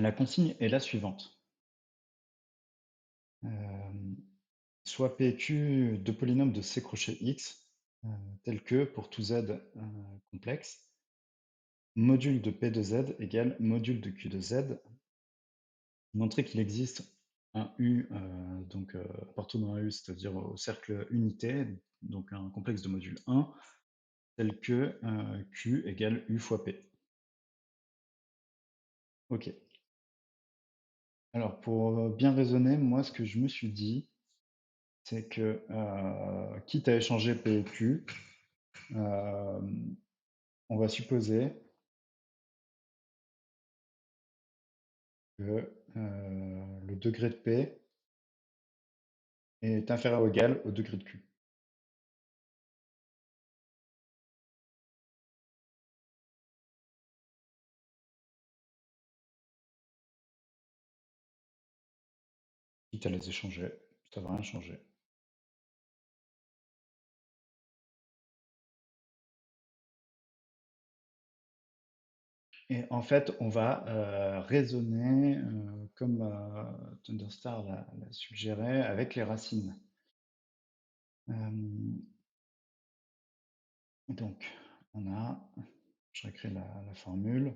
La consigne est la suivante. Soit P et Q de polynômes de C crochet X, tel que, pour tout Z complexe, module de P de Z égale module de Q de Z. Montrer qu'il existe un U donc partout dans un U, c'est-à-dire au cercle unité, donc un complexe de module 1, tel que Q égale U fois P. Ok. Alors pour bien raisonner, moi ce que je me suis dit, c'est que quitte à échanger P et Q, on va supposer que le degré de P est inférieur ou égal au degré de Q. Quitte à les échanger, ça va rien changer. Et en fait, on va raisonner comme Thunderstar l'a suggéré avec les racines. Donc, on a, je réécris la formule,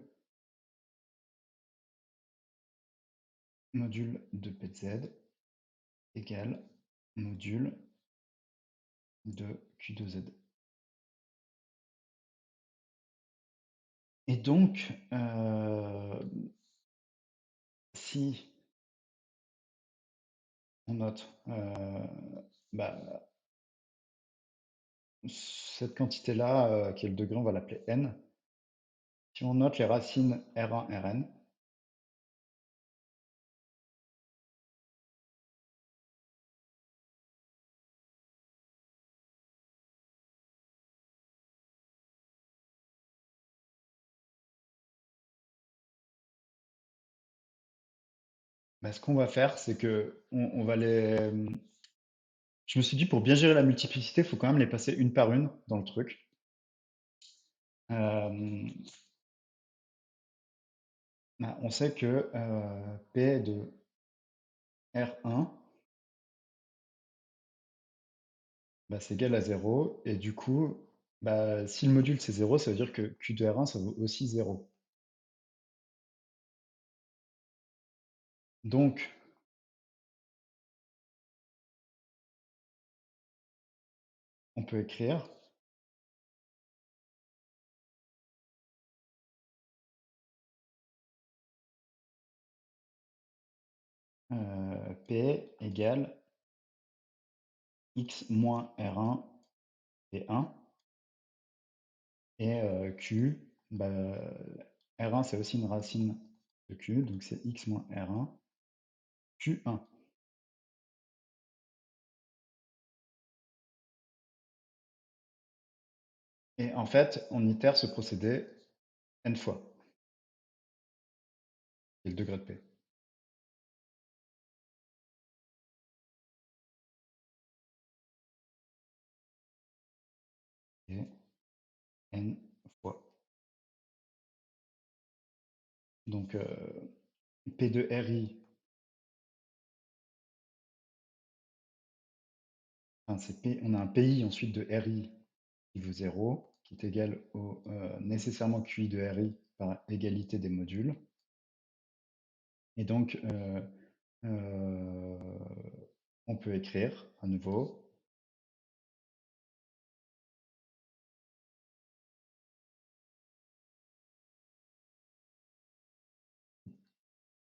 module de P de Z égale module de Q de Z. Et donc, si on note bah, cette quantité-là, qui est le degré, on va l'appeler n. Si on note les racines R1, Rn, bah, ce qu'on va faire, c'est que on va les... Je me suis dit, pour bien gérer la multiplicité, il faut quand même les passer une par une dans le truc. Bah, on sait que P de R1, bah, c'est égal à 0. Et du coup, bah, si le module c'est 0, ça veut dire que Q de R1, ça vaut aussi 0. Donc, on peut écrire P égale X moins R1 P1. Et Q, bah, R1 c'est aussi une racine de Q, donc c'est X moins R1, Q1. Et en fait, on itère ce procédé n fois, et le degré de P. Et n fois. Donc P de RI, enfin, on a un PI ensuite de RI qui vaut 0, qui est égal au nécessairement QI de RI par égalité des modules. Et donc, on peut écrire à nouveau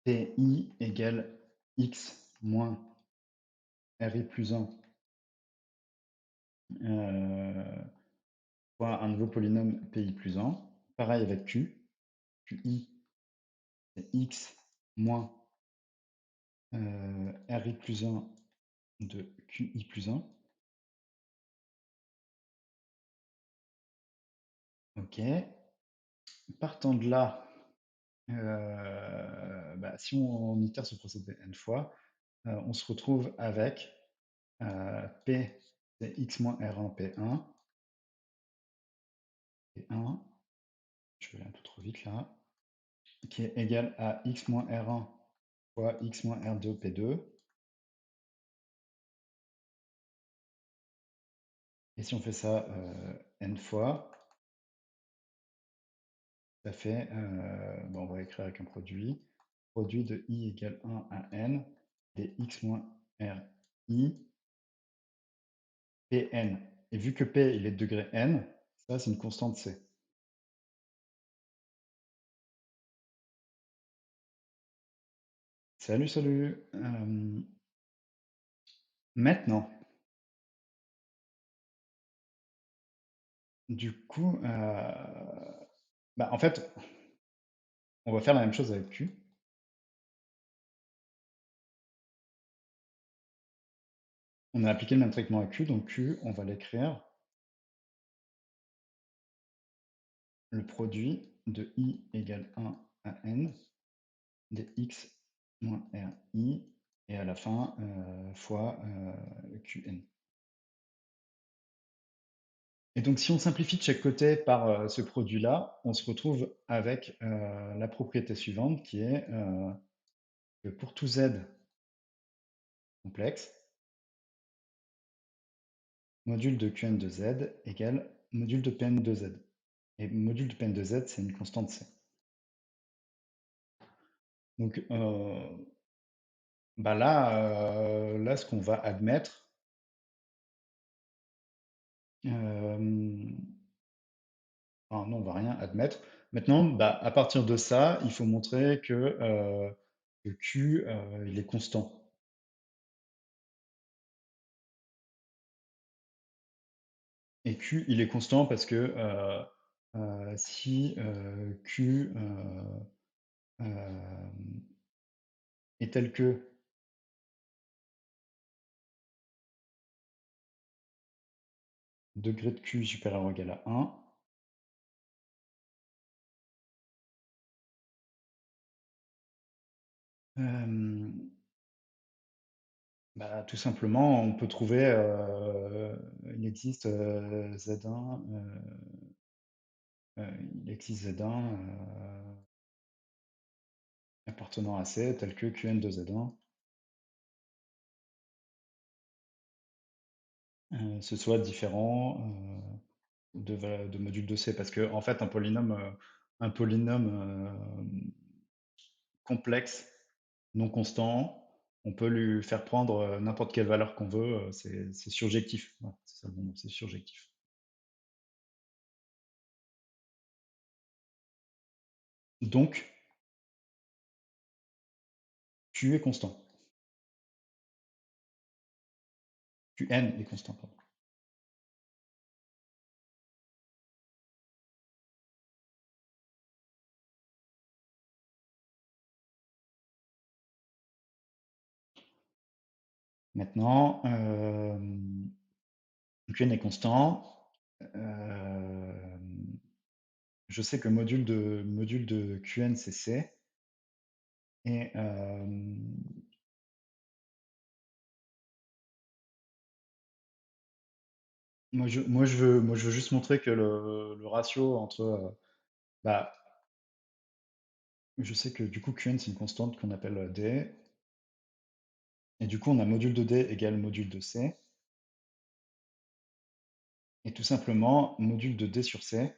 PI égale X moins RI plus 1 fois un nouveau polynôme PI plus 1. Pareil avec Q. QI, c'est X moins RI plus 1 de QI plus 1. Ok. Partant de là, bah, si on itère ce procédé n fois, on se retrouve avec P, c'est X moins R1 P1. P1, je vais aller un peu trop vite là. qui est égal à x moins R1 fois x moins R2 P2. Et si on fait ça n fois, ça fait, bon, on va écrire avec un produit, produit de i égale 1 à n, dx moins ri, Pn. Et vu que P il est de degré n, ça c'est une constante C. Salut, salut. Maintenant, du coup, bah, en fait, on va faire la même chose avec Q. On a appliqué le même traitement à Q, donc Q, on va l'écrire le produit de i égale 1 à n dx moins ri et à la fin fois Qn. Et donc si on simplifie de chaque côté par ce produit-là, on se retrouve avec la propriété suivante qui est que pour tout z complexe, module de Qn de z égale module de Pn de z. Et module de Pn de z, c'est une constante C. Donc bah là, ce qu'on va admettre, enfin, non, on va rien admettre. Maintenant, bah, à partir de ça, il faut montrer que Q, il est constant. Et Q, il est constant parce que si Q est tel que degré de Q supérieur ou égal à 1, bah, tout simplement, on peut trouver, il existe Z1, il existe Z1 appartenant à C tel que Qn de Z1 ce soit différent de module de C. Parce que en fait, un polynôme complexe, non constant, on peut lui faire prendre n'importe quelle valeur qu'on veut, c'est surjectif. Voilà, c'est ça le bon mot, c'est surjectif. Donc, Q est constant. Qn est constant, pardon. Maintenant, Qn est constant. Je sais que module de Qn, c'est C. Et moi, je veux juste montrer que le ratio entre... bah, je sais que du coup, Qn, c'est une constante qu'on appelle D. Et du coup, on a module de D égale module de C. Et tout simplement, module de D sur C,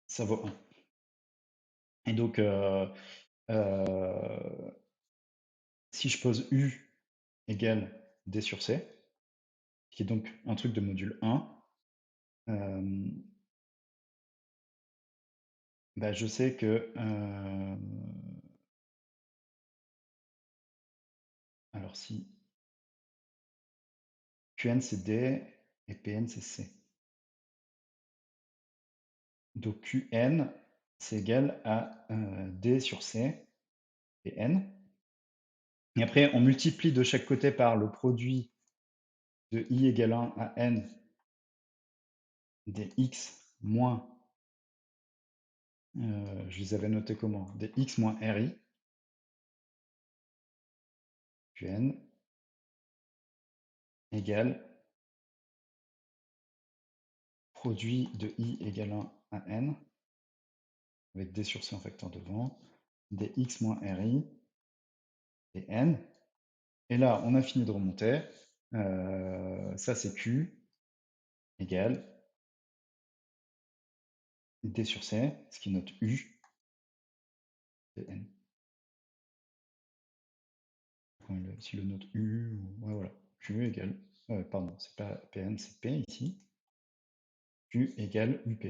ça vaut 1. Et donc, si je pose U égale D sur C, qui est donc un truc de module 1, bah, je sais que... alors si Qn c'est D et Pn c'est C. Donc Qn, c'est égal à D sur C, Pn. Et après, on multiplie de chaque côté par le produit de i égale 1 à n des x moins, je les avais notés comment? Des x moins ri, Qn, égale produit de i égale 1 à n avec D sur C en facteur devant, dx moins ri, et n. Et là, on a fini de remonter. Ça, c'est Q égale D sur C, ce qui note U, et n. Si le note U, ouais, voilà. Q égale, pardon, c'est pas Pn, c'est P ici. Q égale UP.